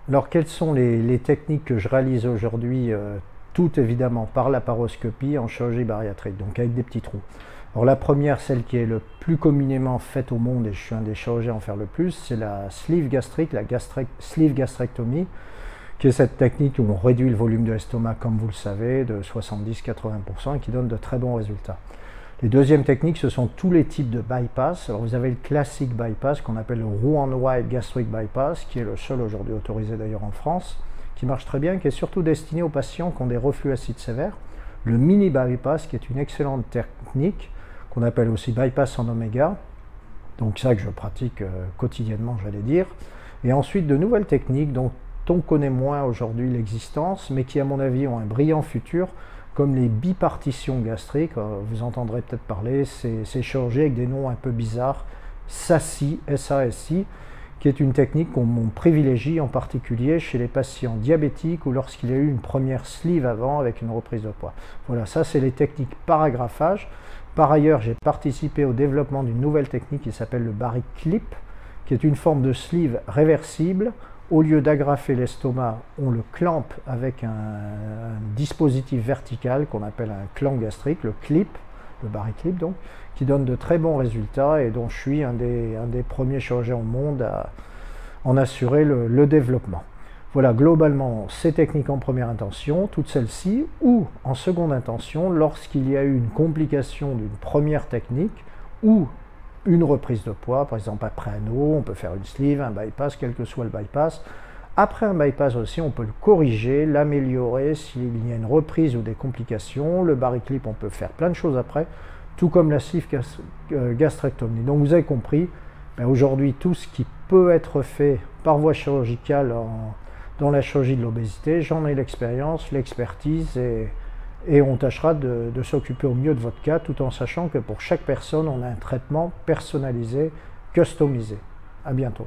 Alors, quelles sont les techniques que je réalise aujourd'hui? Toutes évidemment par laparoscopie en chirurgie bariatrique, donc avec des petits trous. Alors la première, celle qui est le plus communément faite au monde, et je suis un des chirurgiens à en faire le plus, c'est la sleeve gastrique, sleeve gastrectomie, qui est cette technique où on réduit le volume de l'estomac, comme vous le savez, de 70-80% et qui donne de très bons résultats. Les deuxièmes techniques, ce sont tous les types de bypass. Alors vous avez le classique bypass qu'on appelle le Roux-en-Y gastric bypass, qui est le seul aujourd'hui autorisé d'ailleurs en France, qui marche très bien, qui est surtout destiné aux patients qui ont des reflux acides sévères. Le mini bypass, qui est une excellente technique, qu'on appelle aussi bypass en oméga, donc ça que je pratique quotidiennement, j'allais dire. Et ensuite de nouvelles techniques dont on connaît moins aujourd'hui l'existence, mais qui à mon avis ont un brillant futur, comme les bipartitions gastriques. Vous entendrez peut-être parler, ces chirurgies avec des noms un peu bizarres, SASI, S-A-S-I, qui est une technique qu'on privilégie en particulier chez les patients diabétiques ou lorsqu'il y a eu une première sleeve avant avec une reprise de poids. Voilà, ça c'est les techniques paragraphage. Par ailleurs, j'ai participé au développement d'une nouvelle technique qui s'appelle le baric clip, qui est une forme de sleeve réversible. Au lieu d'agrafer l'estomac, on le clampe avec un dispositif vertical qu'on appelle un clamp gastrique, le clip, le baric clip donc, qui donne de très bons résultats et dont je suis un des premiers chirurgiens au monde à en assurer le développement. Voilà, globalement, ces techniques en première intention, toutes celles-ci, ou en seconde intention, lorsqu'il y a eu une complication d'une première technique, ou une reprise de poids, par exemple après un os, on peut faire une sleeve, un bypass, quel que soit le bypass. Après un bypass aussi, on peut le corriger, l'améliorer s'il y a une reprise ou des complications. Le baric clip, on peut faire plein de choses après, tout comme la sleeve gastrectomie. Donc vous avez compris, aujourd'hui tout ce qui peut être fait par voie chirurgicale dans la chirurgie de l'obésité, j'en ai l'expérience, l'expertise et on tâchera de s'occuper au mieux de votre cas tout en sachant que pour chaque personne, on a un traitement personnalisé, customisé. À bientôt.